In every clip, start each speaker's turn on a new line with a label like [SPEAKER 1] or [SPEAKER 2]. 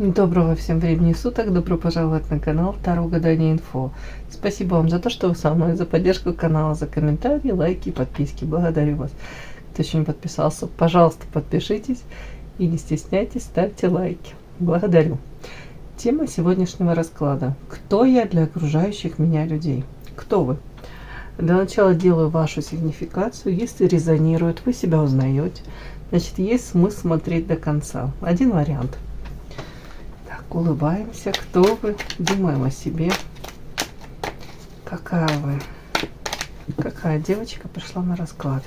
[SPEAKER 1] Доброго всем времени суток, добро пожаловать на канал Таро Гадание Инфо. Спасибо вам за то, что вы со мной, за поддержку канала, за комментарии, лайки и подписки. Благодарю вас. Кто еще не подписался, пожалуйста, подпишитесь и не стесняйтесь, ставьте лайки. Благодарю. Тема сегодняшнего расклада. Кто я для окружающих меня людей? Кто вы? Для начала делаю вашу сигнификацию. Если резонирует, вы себя узнаете, значит, есть смысл смотреть до конца. Один вариант. Улыбаемся. Кто вы? Думаем о себе. Какая вы? Какая девочка пришла на расклад?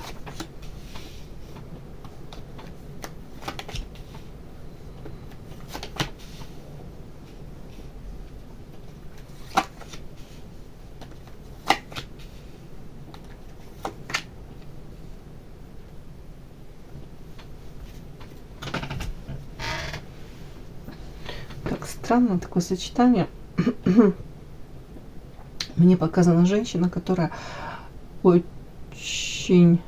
[SPEAKER 1] Странно такое сочетание. Мне показана женщина, которая очень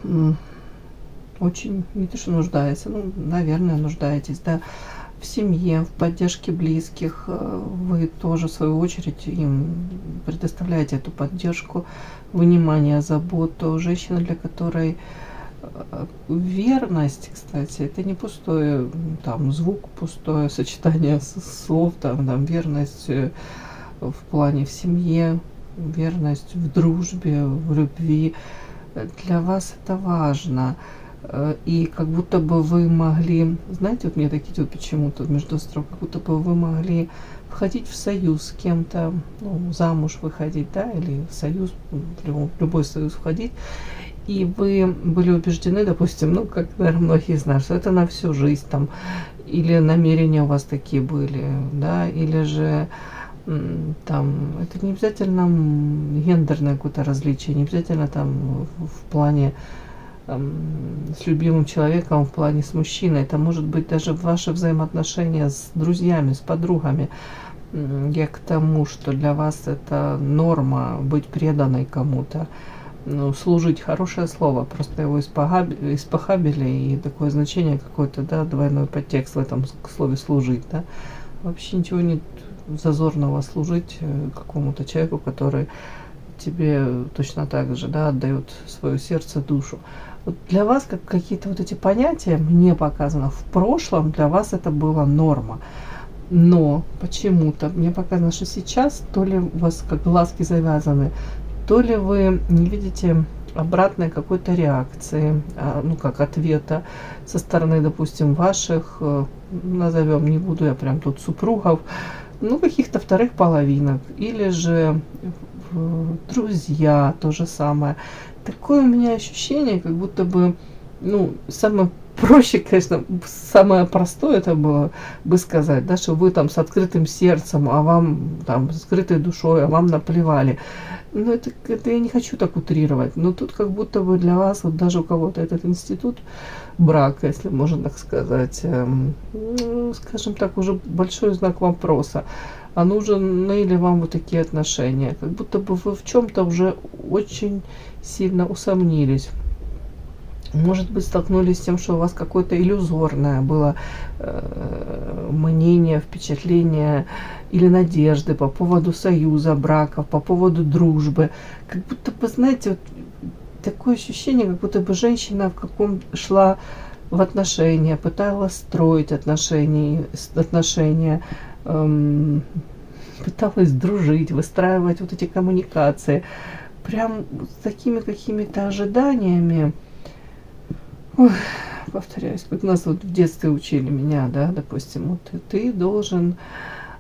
[SPEAKER 1] не то что нуждается, ну, наверное, нуждаетесь, да, в семье, в поддержке близких. Вы тоже, в свою очередь, им предоставляете эту поддержку, внимание, заботу. Женщина, для которой верность, кстати, это не пустое там звук, пустое сочетание слов, там верность в плане в семье, верность в дружбе, в любви. Для вас это важно. И как будто бы вы могли, знаете, вот мне такие вот почему-то между строк, как будто бы вы могли входить в союз с кем-то, ну, замуж выходить, да, или в союз, в любой союз входить. И вы были убеждены, допустим, ну, как, наверное, многие знают, что это на всю жизнь, там, или намерения у вас такие были, да, или же там, это не обязательно гендерное какое-то различие, не обязательно там в плане с любимым человеком, в плане с мужчиной, это может быть даже ваши взаимоотношения с друзьями, с подругами. Я к тому, что для вас это норма быть преданной кому-то. Ну, служить — хорошее слово, просто его испохабили, и такое значение какое-то, да, двойной подтекст в этом слове служить, да. Вообще ничего нет зазорного служить какому-то человеку, который тебе точно так же, да, отдает свое сердце, душу. Вот для вас как какие-то вот эти понятия, мне показано, в прошлом для вас это была норма. Но почему-то мне показано, что сейчас то ли у вас как глазки завязаны, то ли вы не видите обратной какой-то реакции, ну как ответа со стороны, допустим, ваших, назовем, не буду я прям тут супругов, ну каких-то вторых половинок, или же друзья, то же самое. Такое у меня ощущение, как будто бы, ну, самое проще, конечно, самое простое это было бы сказать, да, что вы там с открытым сердцем, а вам там с открытой душой, а вам наплевали. Ну, это я не хочу так утрировать, но тут как будто бы для вас, вот даже у кого-то этот институт брака, если можно так сказать, ну, скажем так, уже большой знак вопроса. А нужны ли вам вот такие отношения? Как будто бы вы в чем-то уже очень сильно усомнились. Может быть, столкнулись с тем, что у вас какое-то иллюзорное было мнение, впечатление или надежды по поводу союза, брака, по поводу дружбы. Как будто бы, знаете, вот такое ощущение, как будто бы женщина шла в отношения, пыталась строить отношения, пыталась дружить, выстраивать вот эти коммуникации. Прям с такими какими-то ожиданиями. Ой, повторяюсь, как нас вот в детстве учили меня, да, допустим, вот ты должен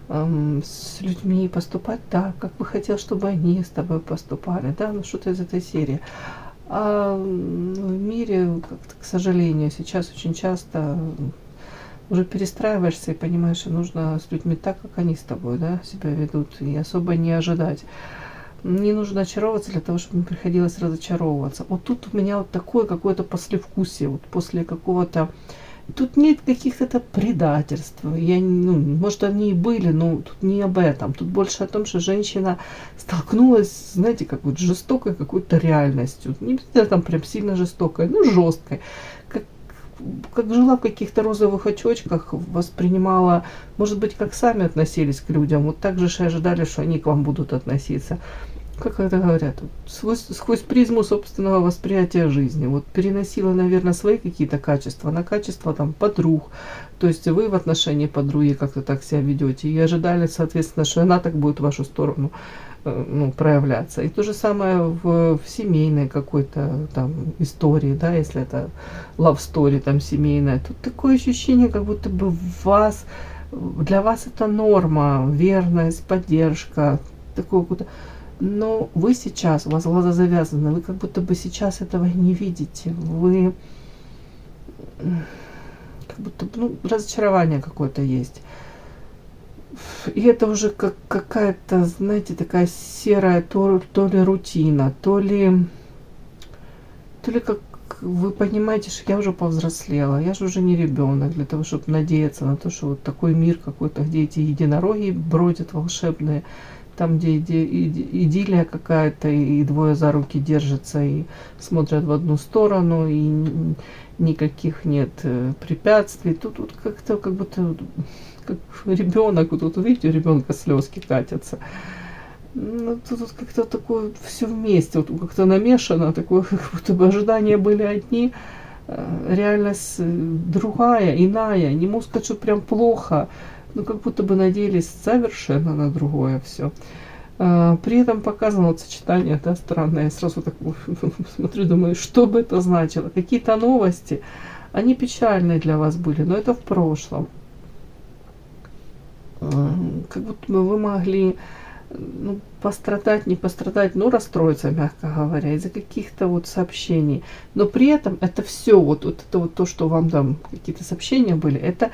[SPEAKER 1] с людьми поступать так, как бы хотел, чтобы они с тобой поступали, да, ну что-то из этой серии. А в мире, как-то, к сожалению, сейчас очень часто уже перестраиваешься и понимаешь, что нужно с людьми так, как они с тобой, да, себя ведут, и особо не ожидать. Не нужно очаровываться для того, чтобы не приходилось разочаровываться. Вот тут у меня вот такое какое-то послевкусие, вот после какого-то... Тут нет каких-то предательств. Ну, может, они и были, но тут не об этом. Тут больше о том, что женщина столкнулась, знаете, как вот жестокой какой-то реальностью. Не обязательно там прям сильно жестокой, но жесткой. Как как жила в каких-то розовых очочках, воспринимала, может быть, как сами относились к людям, вот так же и ожидали, что они к вам будут относиться. Как это говорят, вот, сквозь призму собственного восприятия жизни. Вот переносила, наверное, свои какие-то качества на качество там подруг. То есть вы в отношении подруги как-то так себя ведете и ожидали, соответственно, что она так будет в вашу сторону ну, проявляться. И то же самое в семейной какой-то там истории, да, если это love story там семейная. Тут такое ощущение, как будто бы вас, для вас это норма, верность, поддержка, такое какое-то. Но вы сейчас, у вас глаза завязаны, вы как будто бы сейчас этого не видите. Вы как будто ну, разочарование какое-то есть. И это уже как какая-то, знаете, такая серая, то ли рутина, то ли как вы понимаете, что я уже повзрослела, я же уже не ребенок для того, чтобы надеяться на то, что вот такой мир какой-то, где эти единороги бродят волшебные, там, где идиллия какая-то, и двое за руки держатся и смотрят в одну сторону, и никаких нет препятствий. Тут как-то как будто как ребенок, вот тут видите, у ребенка слезки катятся. Ну, тут как-то такое все вместе, вот как-то намешано, такое, как будто бы ожидания были одни, реальность другая, иная. Не могу сказать, что прям плохо, но как будто бы надеялись совершенно на другое все. При этом показано вот сочетание, да, странное. Я сразу так смотрю, думаю, что бы это значило. Какие-то новости, они печальные для вас были, но это в прошлом. Как будто бы вы могли ну, пострадать, не пострадать, но расстроиться, мягко говоря, из-за каких-то вот сообщений. Но при этом это все, вот это вот то, что вам там какие-то сообщения были, это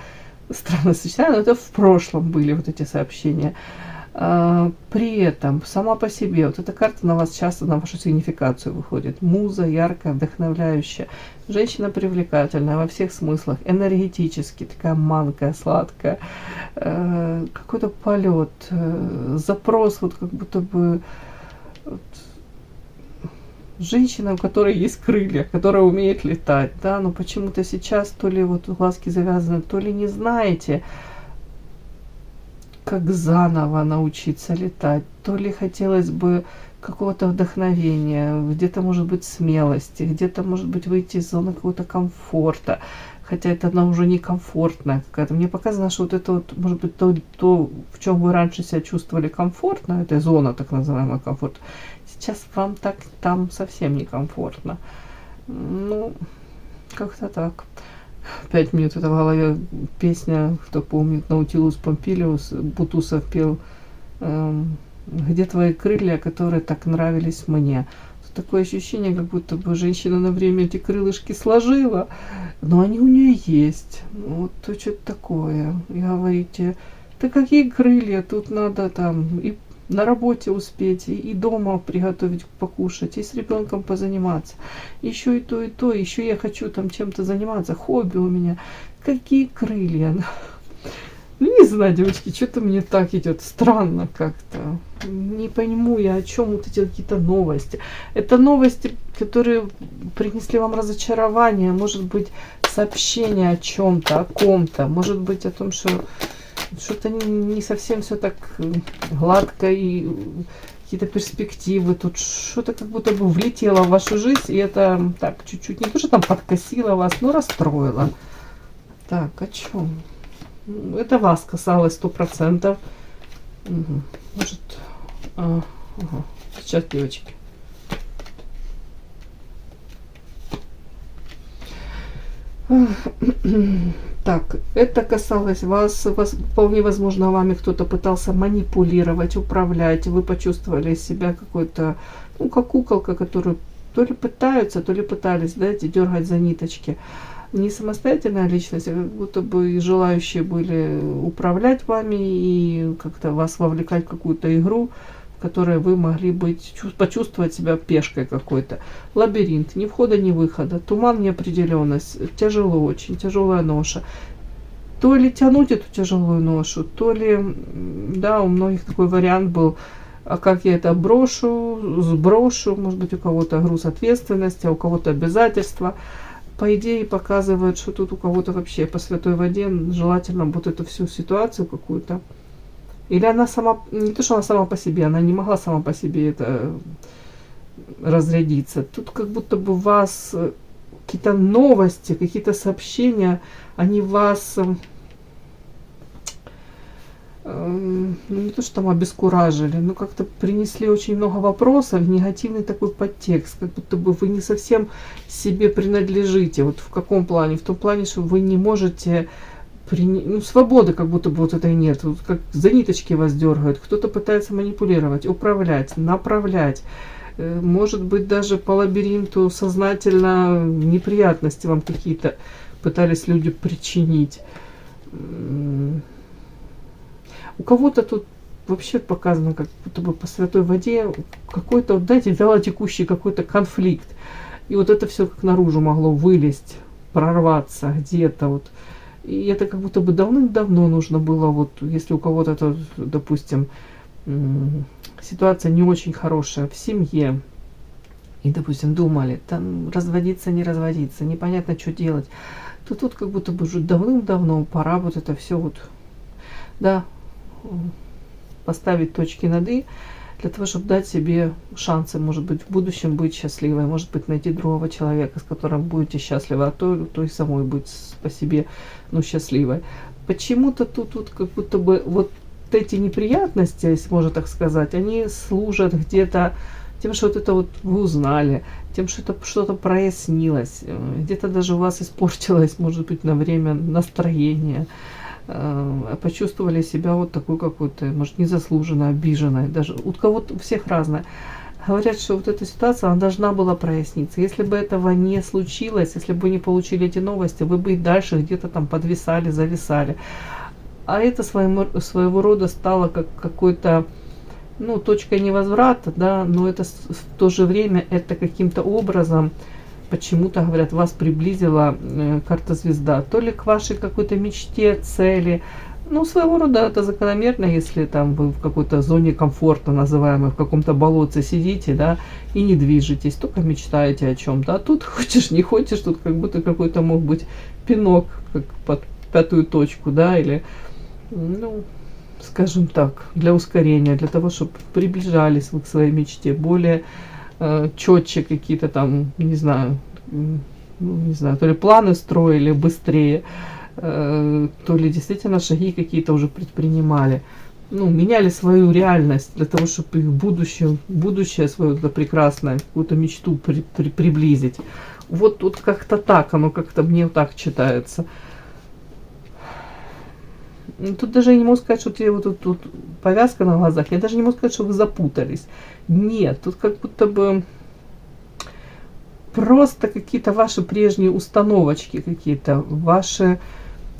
[SPEAKER 1] странно сочетание, но это в прошлом были вот эти сообщения. При этом сама по себе вот эта карта на вас часто на вашу сигнификацию выходит. Муза, яркая, вдохновляющая. Женщина привлекательная во всех смыслах. Энергетически, такая манкая, сладкая. Какой-то полет. Запрос вот как будто бы... Вот, женщина, у которой есть крылья, которая умеет летать. Да? Но почему-то сейчас то ли вот глазки завязаны, то ли не знаете, как заново научиться летать, то ли хотелось бы какого-то вдохновения, где-то может быть смелости, где-то может быть выйти из зоны какого-то комфорта, хотя это она уже не комфортная какая-то. Мне показано, что вот это вот может быть то, в чем вы раньше себя чувствовали комфортно, это зона так называемая комфорт, сейчас вам так там совсем не комфортно. Ну, как-то так. 5 минут это в голове песня, кто помнит, Наутилус Помпилиус, Бутусов пел «Где твои крылья, которые так нравились мне». Такое ощущение, как будто бы женщина на время эти крылышки сложила, но они у нее есть. Вот то что-то такое. И говорите, да какие крылья, тут надо там и на работе успеть, и дома приготовить покушать, и с ребенком позаниматься. Еще и то, еще я хочу там чем-то заниматься, хобби у меня. Какие крылья? Ну, не знаю, девочки, что-то мне так идет странно как-то. Не пойму я, о чем вот эти какие-то новости. Это новости, которые принесли вам разочарование, может быть, сообщение о чем-то, о ком-то, может быть, о том, что что-то не совсем все так гладко и какие-то перспективы. Тут что-то как будто бы влетело в вашу жизнь, и это так чуть-чуть не то, что там подкосило вас, но расстроило. Так, о чем? Это вас касалось 100%. Угу. Может, ага. Сейчас, девочки. Так, это касалось вас, вполне возможно, вами кто-то пытался манипулировать, управлять, вы почувствовали себя какой-то, ну, как куколка, которую то ли пытаются, то ли пытались, знаете, дергать за ниточки. Не самостоятельная личность, а как будто бы желающие были управлять вами и как-то вас вовлекать в какую-то игру, в которой вы могли быть, почувствовать себя пешкой какой-то. Лабиринт, ни входа, ни выхода, туман, неопределенность, тяжело, очень тяжелая ноша. То ли тянуть эту тяжелую ношу, то ли, да, у многих такой вариант был, а как я это брошу, сброшу, может быть, у кого-то груз ответственности, а у кого-то обязательства. по идее показывает, что тут у кого-то вообще по святой воде желательно вот эту всю ситуацию какую-то. Или она сама, не то, что она сама по себе, она не могла сама по себе это разрядиться. Тут как будто бы вас какие-то новости, какие-то сообщения, они вас ну, не то, что там обескуражили, но как-то принесли очень много вопросов, негативный такой подтекст, как будто бы вы не совсем себе принадлежите. Вот в каком плане? В том плане, что вы не можете ну, свободы как будто бы вот этой нет. Вот как за ниточки вас дергают. Кто-то пытается манипулировать, управлять, направлять. Может быть, даже по лабиринту сознательно неприятности вам какие-то пытались люди причинить. У кого-то тут вообще показано, как будто бы по святой воде какой-то, вот, знаете, вялотекущий какой-то конфликт. И вот это все как наружу могло вылезть, прорваться где-то вот. И это как будто бы давным-давно нужно было, вот, если у кого-то, это, допустим, ситуация не очень хорошая в семье, и, допустим, думали, там разводиться, не разводиться, непонятно, что делать, то тут как будто бы уже давным-давно пора вот это все вот, да, поставить точки над «и», для того, чтобы дать себе шансы, может быть, в будущем быть счастливой, может быть, найти другого человека, с которым будете счастливы, а то и самой быть по себе, ну, счастливой. Почему-то тут как будто бы вот эти неприятности, если можно так сказать, они служат где-то тем, что вот это вот вы узнали, тем, что это что-то прояснилось, где-то даже у вас испортилось, может быть, на время настроение, почувствовали себя вот такой какой-то, может, незаслуженно обиженной, даже у кого-то, у всех разное. Говорят, что вот эта ситуация, она должна была проясниться. Если бы этого не случилось, если бы вы не получили эти новости, вы бы и дальше где-то там подвисали, зависали. А это своего рода стало как какой-то, ну, точкой невозврата, да, но это в то же время это каким-то образом почему-то, говорят, вас приблизила карта звезда, то ли к вашей какой-то мечте, цели. Ну, своего рода это закономерно, если там вы в какой-то зоне комфорта, называемой, в каком-то болотце сидите, да, и не движетесь, только мечтаете о чем-то. А тут хочешь, не хочешь, тут как будто какой-то мог быть пинок, как под пятую точку, да, или, ну, скажем так, для ускорения, для того, чтобы приближались вы к своей мечте, более четче какие-то там, не знаю, то ли планы строили быстрее, то ли действительно шаги какие-то уже предпринимали, ну, меняли свою реальность для того, чтобы их будущее свое прекрасное, какую-то мечту приблизить. Вот тут как-то так, оно как-то мне так читается. Тут даже я не могу сказать, что вот тут повязка на глазах, я даже не могу сказать, что вы запутались. Нет, тут как будто бы просто какие-то ваши прежние установочки, какие-то ваши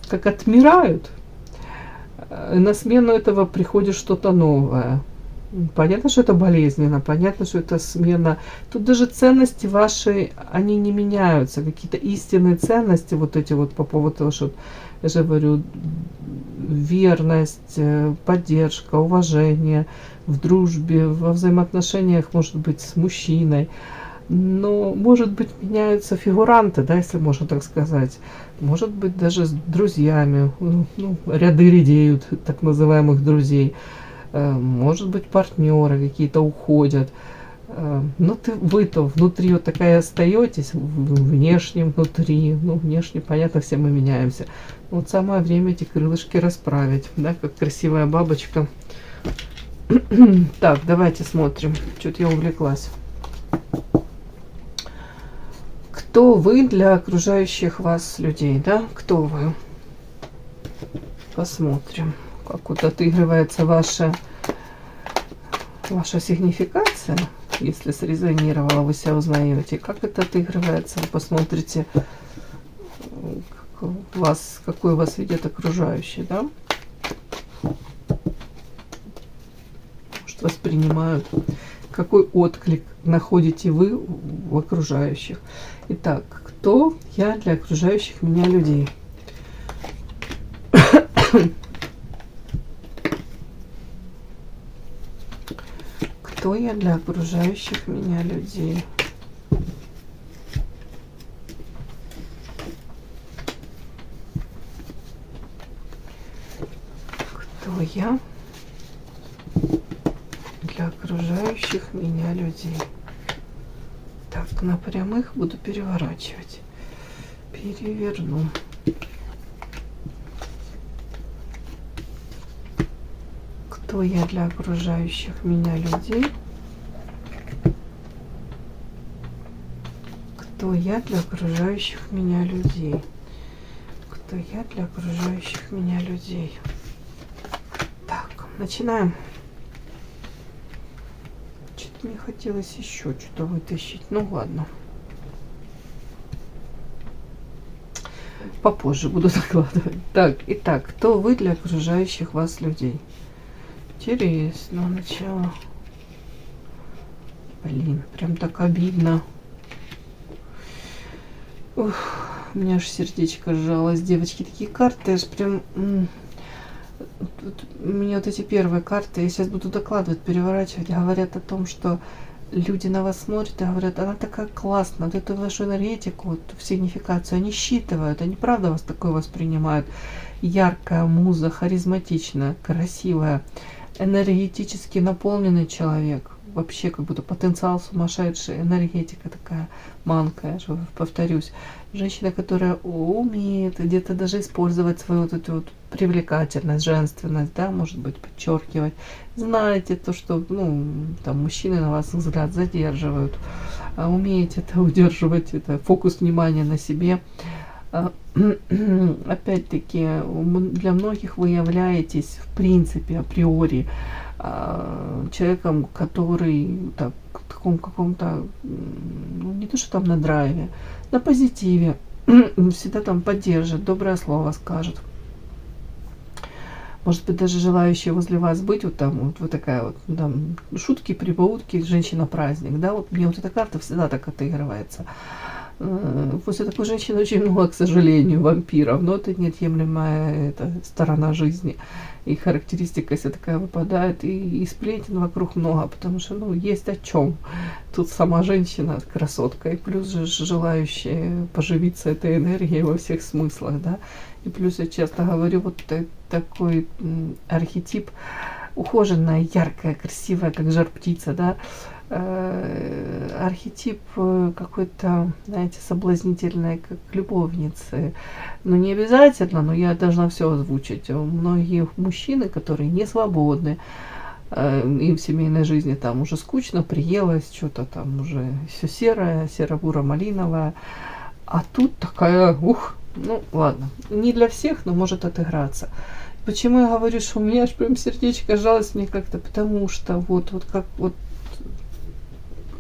[SPEAKER 1] как отмирают. На смену этого приходит что-то новое. Понятно, что это болезненно, понятно, что это смена. Тут даже ценности ваши, они не меняются. Какие-то истинные ценности, вот эти вот по поводу того, что я же говорю, верность, поддержка, уважение в дружбе, во взаимоотношениях, может быть, с мужчиной. Но, может быть, меняются фигуранты, да, если можно так сказать. Может быть, даже с друзьями. Ну, ряды редеют, так называемых друзей. Может быть, партнеры какие-то уходят. Но вы-то внутри вот такая остаетесь, внешне, внутри. Ну, внешне, понятно, все мы меняемся. Вот самое время эти крылышки расправить, да, как красивая бабочка. Так, давайте смотрим. Что-то я увлеклась. Кто вы для окружающих вас людей, да? Кто вы? Посмотрим, как вот отыгрывается ваша сигнификация. Если срезонировало, вы себя узнаете. Как это отыгрывается? Вы посмотрите, какой вас видят окружающие, да? Может, воспринимают. Какой отклик находите вы в окружающих? Итак, кто я для окружающих меня людей? Кто я для окружающих меня людей? Кто я для окружающих меня людей. Так, на прямых буду переворачивать. Переверну. Кто я для окружающих меня людей? Кто я для окружающих меня людей? Кто я для окружающих меня людей? Так, начинаем. Что-то мне хотелось еще что-то вытащить. Ну ладно. Попозже буду докладывать. Так, итак, кто вы для окружающих вас людей? Интересно начало. Блин, прям так обидно. Ух, у меня аж сердечко сжалось. Девочки, такие карты, аж прям... У меня вот эти первые карты, я сейчас буду докладывать, переворачивать, говорят о том, что люди на вас смотрят и говорят, она такая классная, вот эту вашу энергетику, вот в сигнификацию, они считывают, они правда вас такой воспринимают. Яркая муза, харизматичная, красивая, энергетически наполненный человек. Вообще как будто потенциал сумасшедший, энергетика такая манкая, повторюсь. Женщина, которая умеет где-то даже использовать свою вот эту вот привлекательность, женственность, да, может быть, подчеркивать. Знаете то, что, ну, там мужчины на вас взгляд задерживают, а умеете это удерживать, это фокус внимания на себе. Опять-таки, для многих вы являетесь, в принципе, априори, человеком, который так, в таком каком-то, ну, не то что там на драйве, на позитиве, всегда там поддержит, доброе слово скажет. Может быть, даже желающие возле вас быть, вот там вот такая вот, там, шутки, прибаутки, женщина-праздник, да, вот мне вот эта карта всегда так отыгрывается. После такой женщины очень много, к сожалению, вампиров, но это неотъемлемая сторона жизни. И характеристика, если такая выпадает, и сплетен вокруг много, потому что, ну, есть о чем. Тут сама женщина красотка, и плюс же желающие поживиться этой энергией во всех смыслах, да. И плюс я часто говорю, вот такой архетип, ухоженная, яркая, красивая, как жар-птица, да, архетип какой-то, знаете, соблазнительный, как любовницы. Ну, не обязательно, но я должна все озвучить. У многих мужчины, которые не свободны, им в семейной жизни там уже скучно, приелось, что-то там уже все серое, серо-буро-малиновое. А тут такая, ну ладно, не для всех, но может отыграться. Почему я говорю, что у меня аж прям сердечко жалость мне как-то, потому что вот как вот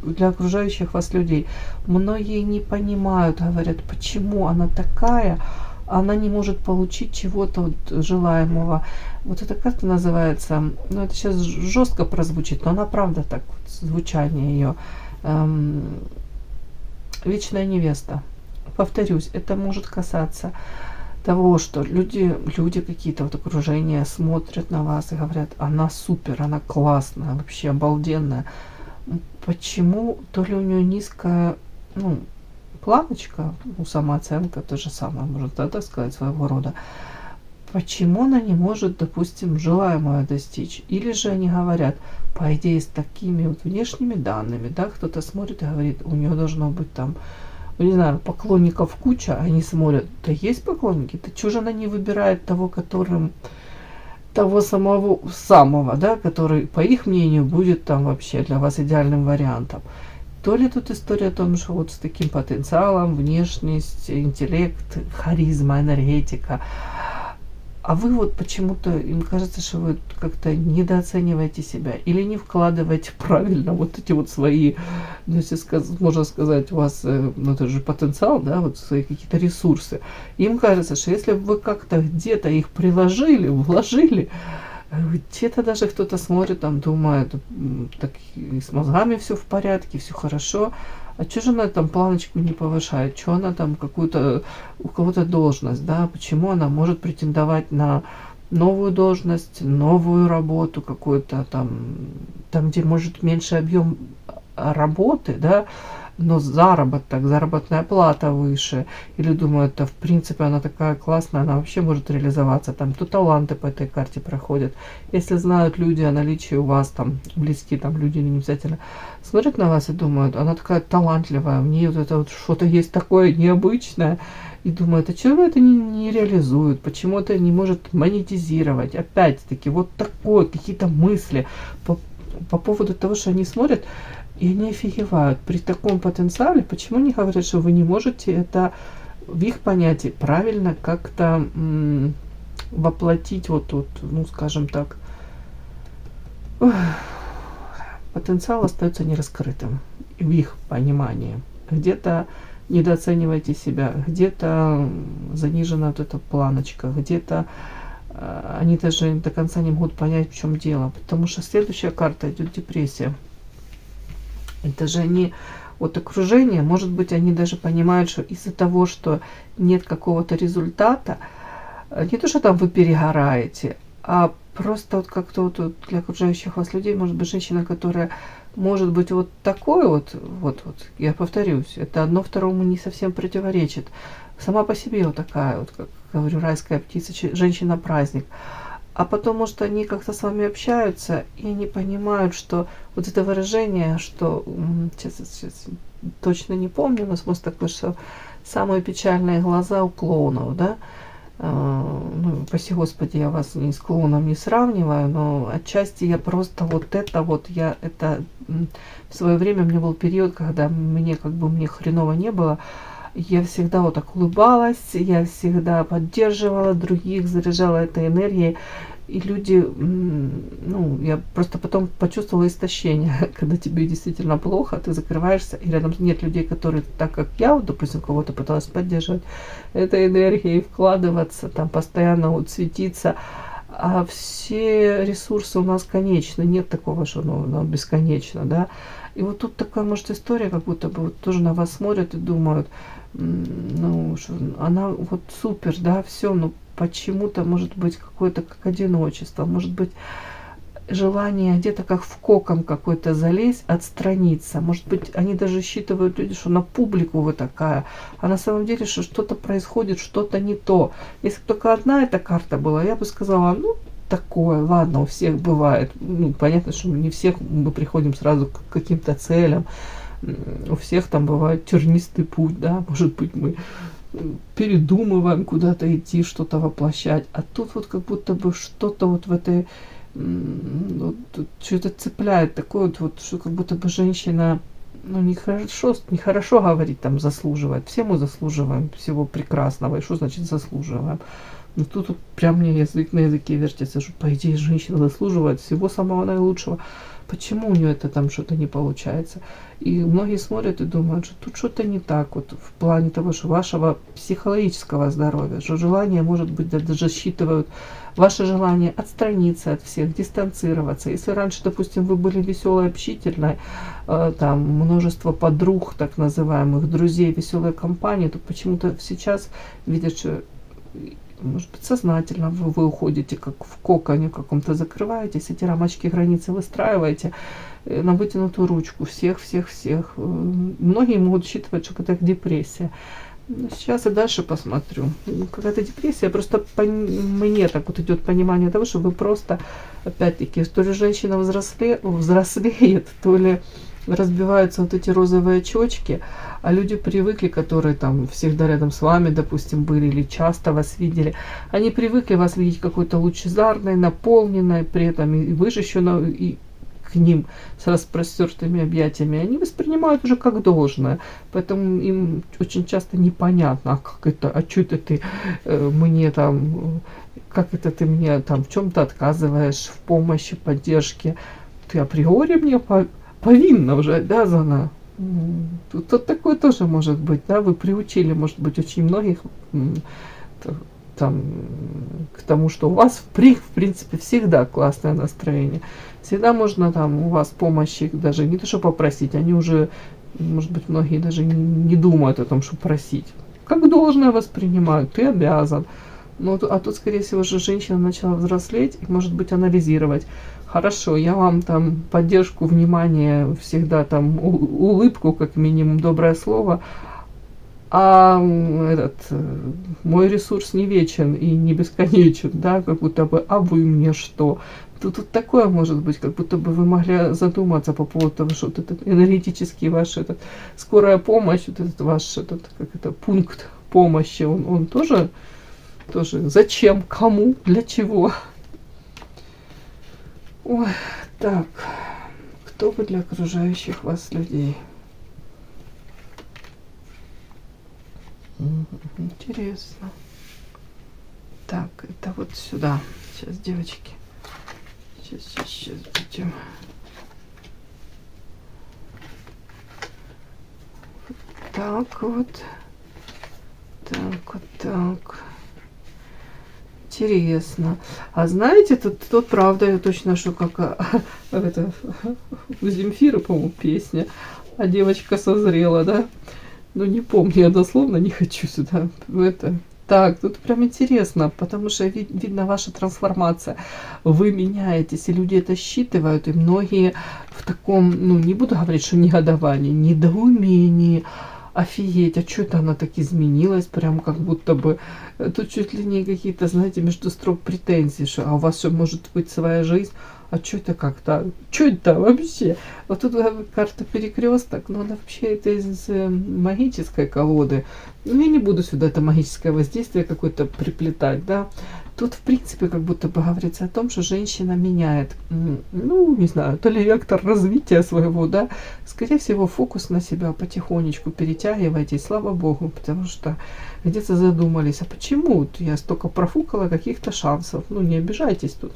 [SPEAKER 1] для окружающих вас людей. Многие не понимают, говорят, почему она такая, она не может получить чего-то вот желаемого. Вот эта карта называется, ну это сейчас жестко прозвучит, но она правда так, вот, звучание ее. Вечная невеста. Повторюсь, это может касаться того, что люди какие-то вот окружения смотрят на вас и говорят, она супер, она классная, вообще обалденная. Почему? То ли у нее низкая, ну, планочка, ну, самооценка, то же самое, можно так сказать, своего рода. Почему она не может, допустим, желаемого достичь? Или же они говорят, по идее, с такими вот внешними данными, да, кто-то смотрит и говорит, у нее должно быть там, не знаю, поклонников куча, они смотрят, да есть поклонники, да чего же она не выбирает того, которым... того самого, да, который, по их мнению, будет там вообще для вас идеальным вариантом. То ли тут история о том, что вот с таким потенциалом, внешность, интеллект, харизма, энергетика, а вы вот почему-то, им кажется, что вы как-то недооцениваете себя или не вкладываете правильно вот эти вот свои, ну, если можно сказать, у вас, ну, это же потенциал, да, вот свои какие-то ресурсы. Им кажется, что если вы как-то где-то их приложили, вложили, где-то даже кто-то смотрит, там думает, так и с мозгами все в порядке, все хорошо. А что же она там планочку не повышает? Что она там какую-то, у кого-то должность, да? Почему она может претендовать на новую должность, новую работу какую-то там, где может меньше объем работы, да? но заработок, заработная плата выше, или думают, да, в принципе, она такая классная, она вообще может реализоваться, там, то таланты по этой карте проходят. Если знают люди о наличии у вас, там, близкие, там, люди или не обязательно, смотрят на вас и думают, она такая талантливая, у нее вот это вот что-то есть такое необычное, и думают, а чего это не реализует, почему это не может монетизировать. Опять-таки, вот такое, какие-то мысли по поводу того, что они смотрят, и они офигевают. При таком потенциале, почему они говорят, что вы не можете это в их понятии правильно как-то воплотить, вот, ну, скажем так, потенциал остается нераскрытым в их понимании. Где-то недооцениваете себя, где-то занижена вот эта планочка, где-то они даже до конца не могут понять, в чем дело. Потому что следующая карта идет депрессия. Это же они от окружения, может быть, они даже понимают, что из-за того, что нет какого-то результата, не то, что там вы перегораете, а просто вот как-то вот для окружающих вас людей, может быть, женщина, которая может быть вот такой вот, я повторюсь, это одно второму не совсем противоречит. Сама по себе вот такая вот, как говорю, райская птица, женщина-праздник. А потом, может, они как-то с вами общаются, и они понимают, что вот это выражение, что, сейчас точно не помню, но смысл такой, что самые печальные глаза у клоунов, да, ну, прости господи, я вас ни с клоуном не сравниваю, но отчасти я просто я это в свое время, у меня был период, когда мне хреново не было, я всегда вот так улыбалась, я всегда поддерживала других, заряжала этой энергией. И люди, ну, я просто потом почувствовала истощение, когда тебе действительно плохо, ты закрываешься, и рядом нет людей, которые, так как я, вот, допустим, кого-то пыталась поддерживать этой энергией, вкладываться, там, постоянно вот светиться, а все ресурсы у нас конечны, нет такого, что оно бесконечно, да. И вот тут такая, может, история, как будто бы вот тоже на вас смотрят и думают, ну, что она вот супер, да, все, но почему-то может быть какое-то как одиночество, может быть желание где-то как в кокон какой-то залезть, отстраниться. Может быть, они даже считывают люди, что на публику вы такая, а на самом деле, что что-то происходит, что-то не то. Если бы только одна эта карта была, я бы сказала, ну, такое, ладно, у всех бывает. Ну, понятно, что не всех мы приходим сразу к каким-то целям. У всех там бывает тернистый путь, да, может быть, мы передумываем куда-то идти, что-то воплощать. А тут вот как будто бы что-то вот в этой, вот, что-то цепляет такое вот, что как будто бы женщина, ну, нехорошо говорить, там, заслуживает. Все мы заслуживаем всего прекрасного. И что значит заслуживаем? Ну, тут вот прям мне язык на языке вертится, что, по идее, женщина заслуживает всего самого наилучшего. Почему у нее это там что-то не получается? И многие смотрят и думают, что тут что-то не так, вот в плане того, что вашего психологического здоровья, что желание, может быть, даже считывают ваше желание отстраниться от всех, дистанцироваться. Если раньше, допустим, вы были веселой, общительной, там множество подруг, так называемых, друзей, веселой компании, то почему-то сейчас видят, что, может быть, сознательно вы уходите как в коконе каком-то, закрываетесь, эти рамочки, границы выстраиваете на вытянутую ручку всех. Многие могут считывать, что это депрессия. Сейчас и дальше посмотрю. Какая-то депрессия, просто мне так вот идет понимание того, что вы просто, опять-таки, то ли женщина взрослеет, то ли разбиваются вот эти розовые очечки, а люди привыкли, которые там всегда рядом с вами, допустим, были или часто вас видели, они привыкли вас видеть какой-то лучезарной, наполненной, при этом и вы же еще и к ним с распростертыми объятиями, они воспринимают уже как должное, поэтому им очень часто непонятно, а как это, а что это ты мне там, как это ты мне там в чем-то отказываешь, в помощи, поддержке, ты априори мне повинна, уже обязана. Тут такое тоже может быть, да, вы приучили, может быть, очень многих там к тому, что у вас в принципе всегда классное настроение, всегда можно там у вас помощи, даже не то что попросить, они уже, может быть, многие даже не думают о том, что просить, как должное воспринимают, ты обязан. Ну, а тут, скорее всего, же женщина начала взрослеть и, может быть, анализировать. Хорошо, я вам там поддержку, внимание, всегда там улыбку, как минимум, доброе слово, а мой ресурс не вечен и не бесконечен, да, как будто бы, а вы мне что? Тут такое может быть, как будто бы вы могли задуматься по поводу того, что вот этот энергетический ваш скорая помощь, вот этот ваш пункт помощи, он тоже зачем, кому, для чего? Ой, так, кто вы для окружающих вас людей? Интересно. Так, это вот сюда. Сейчас, девочки. Сейчас будем. Так вот. Так. Интересно. А знаете, тут правда, я точно, что как это у Земфиры, по-моему, песня. А девочка созрела, да? Ну, не помню, я дословно не хочу сюда Так, тут прям интересно, потому что видно ваша трансформация. Вы меняетесь, и люди это считывают, и многие в таком, ну, не буду говорить, что негодовании, недоумении. Офигеть, а что это она так изменилась, прям как будто бы, тут чуть ли не какие-то, знаете, между строк претензии, что а у вас что, может быть своя жизнь, а что это как-то, что это вообще? Вот тут карта перекресток, но она вообще это из магической колоды, ну я не буду сюда это магическое воздействие какое-то приплетать, да. Тут, в принципе, как будто бы говорится о том, что женщина меняет, ну, не знаю, то ли вектор развития своего, да, скорее всего, фокус на себя потихонечку перетягивайте, и слава богу, потому что где-то задумались, а почему я столько профукала каких-то шансов, ну, не обижайтесь тут,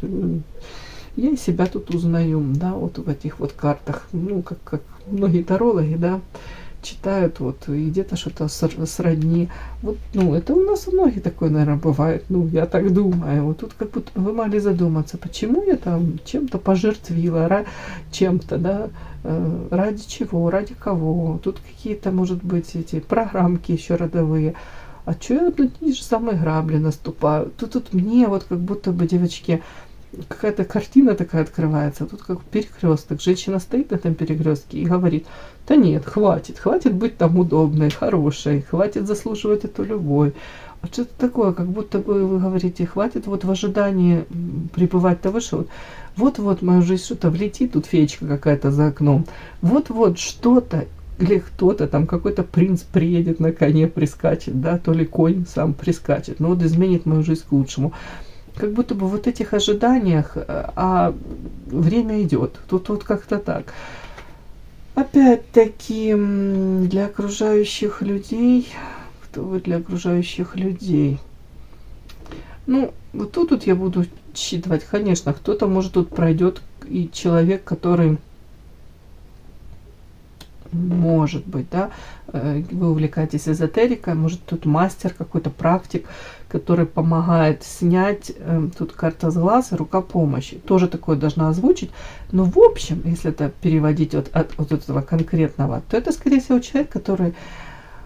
[SPEAKER 1] я себя тут узнаю, да, вот в этих вот картах, ну, как многие тарологи, да, читают вот, и где-то что-то сродни. Вот, ну, это у нас у многих такое, наверное, бывает. Ну, я так думаю. Вот тут как будто вы могли задуматься, почему я там чем-то пожертвила, чем-то, да, ради чего, ради кого. Тут какие-то, может быть, эти программки еще родовые. А что я на те же самые грабли наступаю? Тут мне вот как будто бы, девочки, какая-то картина такая открывается, тут как перекресток. Женщина стоит на этом перекрестке и говорит: да нет, хватит быть там удобной, хорошей, хватит заслуживать эту любовь. А что-то такое, как будто бы вы говорите, хватит вот в ожидании пребывать того, что вот мою жизнь что-то влетит, тут феечка какая-то за окном, вот что-то или кто-то там, какой-то принц приедет на коне, прискачет, да, то ли конь сам прискачет, но вот изменит мою жизнь к лучшему. Как будто бы вот этих ожиданиях, а время идет. Тут вот как-то так. Опять-таки, для окружающих людей, кто вы для окружающих людей? Ну, вот тут я буду считывать, конечно, кто-то, может, тут пройдет и человек, который, может быть, да, вы увлекаетесь эзотерикой, может, тут мастер какой-то, практик, который помогает снять, тут карта с глаз, рука помощи. Тоже такое должна озвучить. Но в общем, если это переводить от этого конкретного, то это, скорее всего, человек, который...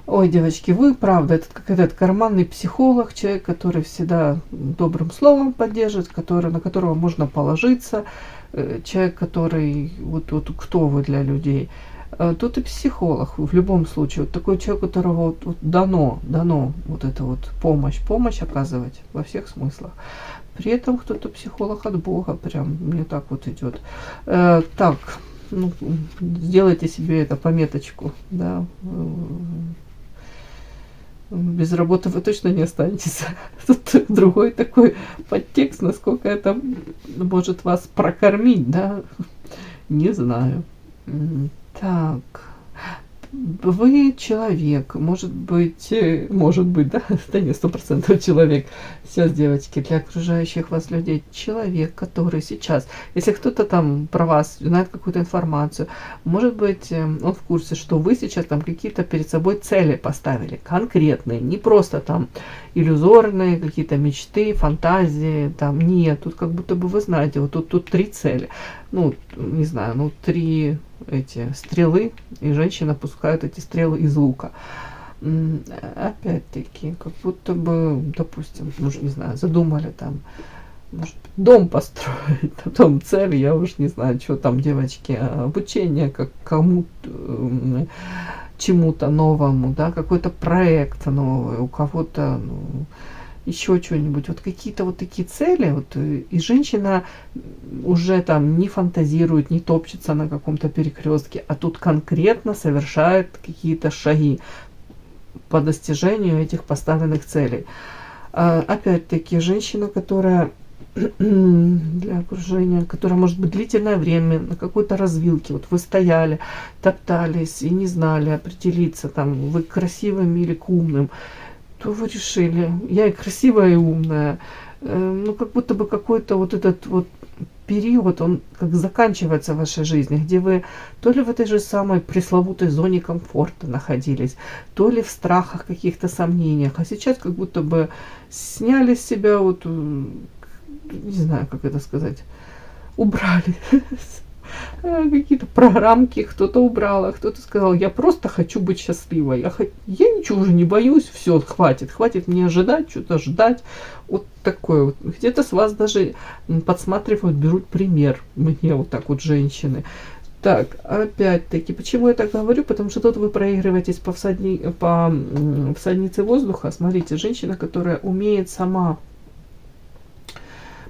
[SPEAKER 1] Ой, девочки, вы правда, как этот карманный психолог, человек, который всегда добрым словом поддержит, на которого можно положиться, человек, который... Вот кто вы для людей? Тут и психолог в любом случае. Вот такой человек, которого вот дано вот это вот помощь оказывать во всех смыслах. При этом кто-то психолог от Бога, прям мне так вот идет. Так, ну, сделайте себе это пометочку, да. Без работы вы точно не останетесь. Тут другой такой подтекст, насколько это может вас прокормить, да, не знаю. Так, вы человек, может быть, да, да не 100% человек. Сейчас, девочки, для окружающих вас людей человек, который сейчас, если кто-то там про вас знает какую-то информацию, может быть, он в курсе, что вы сейчас там какие-то перед собой цели поставили, конкретные, не просто там иллюзорные какие-то мечты, фантазии, там нет, тут как будто бы вы знаете, вот тут 3 цели, ну, не знаю, ну, 3 эти стрелы, и женщина пускает эти стрелы из лука. Опять-таки, как будто бы, допустим, ну, не знаю, задумали там, может, дом построить, потом цель, я уж не знаю, что там, девочки, обучение как кому-то, чему-то новому, да, какой-то проект новый, у кого-то, ну, еще что-нибудь, вот какие-то вот такие цели, вот, и женщина уже там не фантазирует, не топчется на каком-то перекрестке, а тут конкретно совершает какие-то шаги по достижению этих поставленных целей. Опять-таки, женщина, которая для окружения, которая может быть длительное время на какой-то развилке, вот вы стояли, топтались и не знали определиться, там, вы красивым или к умным, то вы решили, я и красивая, и умная. Ну, как будто бы какой-то вот этот вот период, он как заканчивается в вашей жизни, где вы то ли в этой же самой пресловутой зоне комфорта находились, то ли в страхах, каких-то сомнениях, а сейчас как будто бы сняли с себя вот, не знаю, как это сказать, убрали какие-то программки, кто-то убрал, а кто-то сказал, я просто хочу быть счастливой, я ничего уже не боюсь, все, хватит мне ожидать, что-то ждать, вот такое вот. Где-то с вас даже подсматривают, берут пример, мне вот так вот женщины. Так, опять-таки, почему я так говорю? Потому что тут вы проигрываетесь по всаднице воздуха. Смотрите, женщина, которая умеет сама,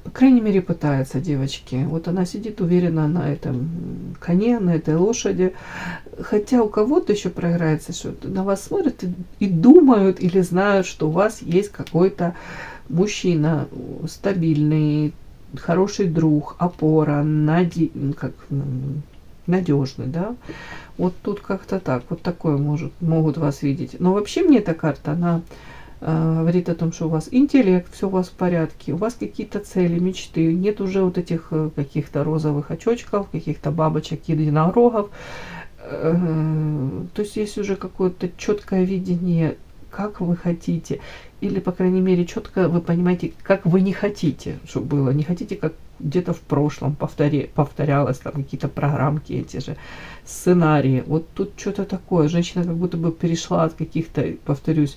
[SPEAKER 1] по крайней мере, пытается, девочки. Вот она сидит уверенно на этом коне, на этой лошади. Хотя у кого-то еще проиграется, что на вас смотрят и думают или знают, что у вас есть какой-то мужчина стабильный, хороший друг, опора, надежный, да. Вот тут как-то так, вот такое могут вас видеть. Но вообще мне эта карта, она говорит о том, что у вас интеллект, все у вас в порядке, у вас какие-то цели, мечты, нет уже вот этих каких-то розовых очочков, каких-то бабочек, единорогов. То есть есть уже какое-то четкое видение, как вы хотите, или, по крайней мере, четко вы понимаете, как вы не хотите, чтобы было. Не хотите, как где-то в прошлом повторялось, там какие-то программки, эти же сценарии. Вот тут что-то такое. Женщина как будто бы перешла от каких-то, повторюсь,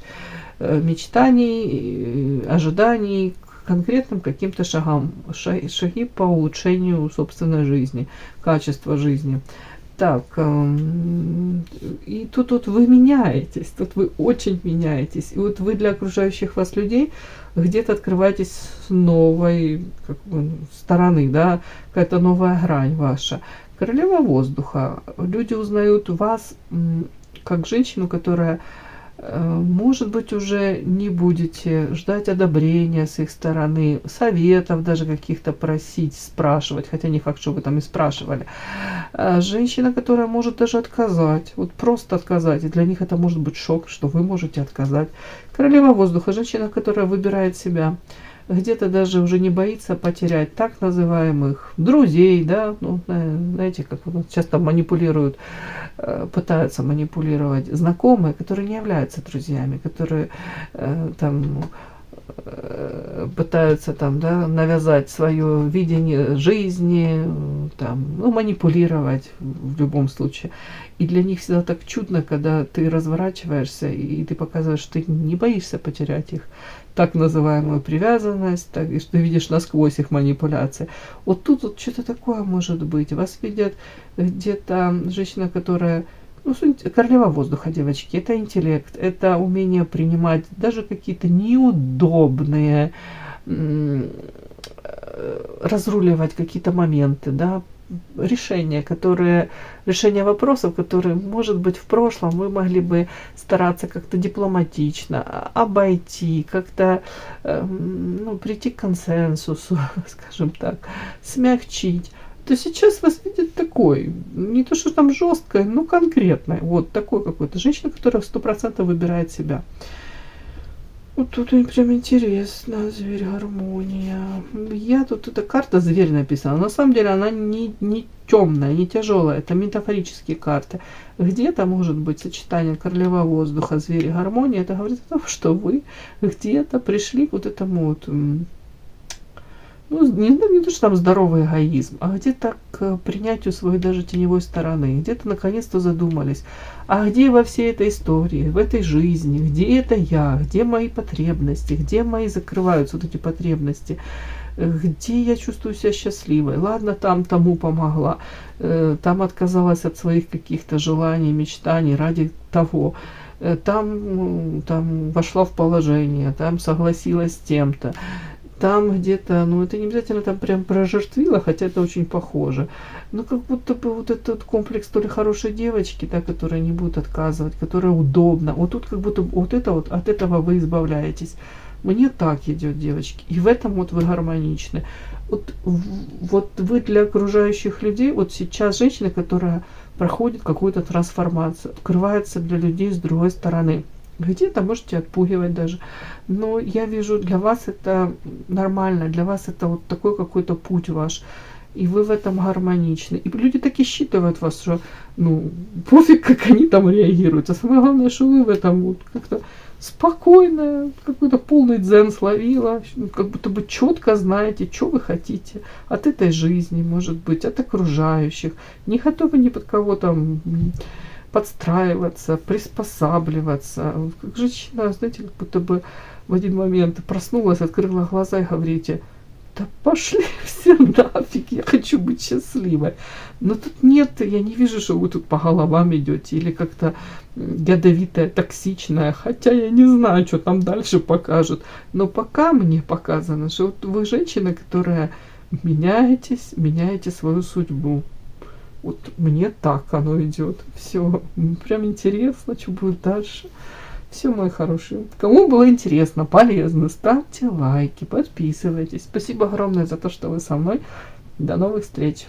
[SPEAKER 1] мечтаний, ожиданий к конкретным каким-то шагам. Шаги по улучшению собственной жизни, качества жизни. Так, и тут вы меняетесь, тут вы очень меняетесь. И вот вы для окружающих вас людей где-то открываетесь с новой стороны, да, какая-то новая грань ваша. Королева воздуха. Люди узнают вас как женщину, которая, может быть, уже не будете ждать одобрения с их стороны, советов даже каких-то просить, спрашивать, хотя не факт, что вы там и спрашивали. Женщина, которая может даже отказать, вот просто отказать, и для них это может быть шок, что вы можете отказать. Королева воздуха, женщина, которая выбирает себя, где-то даже уже не боится потерять так называемых друзей, да, ну, знаете, как вот часто манипулируют, пытаются манипулировать знакомые, которые не являются друзьями, которые там пытаются там, да, навязать свое видение жизни, там, ну, манипулировать в любом случае. И для них всегда так чудно, когда ты разворачиваешься и ты показываешь, что ты не боишься потерять их так называемую привязанность, так, и что ты видишь насквозь их манипуляции. Вот тут вот что-то такое может быть. Вас видят где-то женщина, которая, ну, королева воздуха, девочки, это интеллект, это умение принимать даже какие-то неудобные, разруливать какие-то моменты, да, решения вопросов, которые, может быть, в прошлом вы могли бы стараться как-то дипломатично обойти, как-то прийти к консенсусу, скажем так, смягчить. То сейчас вас видит такой, не то что там жесткой, но конкретной, вот такой какой-то женщина, которая 100% выбирает себя. Вот тут прям интересно, зверь, гармония. Тут эта карта зверь написана. На самом деле она не темная, не тяжелая. Это метафорические карты. Где-то может быть сочетание королева воздуха, зверь и гармония. Это говорит о том, что вы где-то пришли к вот этому вот ну, не то, что там здоровый эгоизм, а где-то к принятию своей даже теневой стороны. Где-то наконец-то задумались, а где во всей этой истории, в этой жизни, где это я, где мои потребности, где мои закрываются вот эти потребности, где я чувствую себя счастливой. Ладно, там тому помогла, там отказалась от своих каких-то желаний, мечтаний ради того, там вошла в положение, там согласилась с тем-то, там где-то, ну это не обязательно там прям прожертвила, хотя это очень похоже. Но как будто бы вот этот комплекс то ли хорошей девочки, да, которая не будет отказывать, которая удобна. Вот тут как будто вот это вот от этого вы избавляетесь. Мне так идет, девочки. И в этом вот вы гармоничны. Вот вы для окружающих людей, вот сейчас женщина, которая проходит какую-то трансформацию, открывается для людей с другой стороны. Где-то можете отпугивать даже. Но я вижу, для вас это нормально, для вас это вот такой какой-то путь ваш. И вы в этом гармоничны. И люди так и считывают вас, что ну, пофиг, как они там реагируют. А самое главное, что вы в этом вот как-то спокойно, какой-то полный дзен словила, как будто бы четко знаете, что вы хотите от этой жизни, может быть, от окружающих. Не готовы ни под кого там подстраиваться, приспосабливаться. Как женщина, знаете, как будто бы в один момент проснулась, открыла глаза и говорите: да пошли все нафиг, я хочу быть счастливой. Но тут нет, я не вижу, что вы тут по головам идете или как-то ядовитая, токсичная, хотя я не знаю, что там дальше покажут. Но пока мне показано, что вот вы женщина, которая меняетесь, меняете свою судьбу. Вот мне так оно идет. Все, прям интересно, что будет дальше. Все, мои хорошие. Кому было интересно, полезно, ставьте лайки, подписывайтесь. Спасибо огромное за то, что вы со мной. До новых встреч.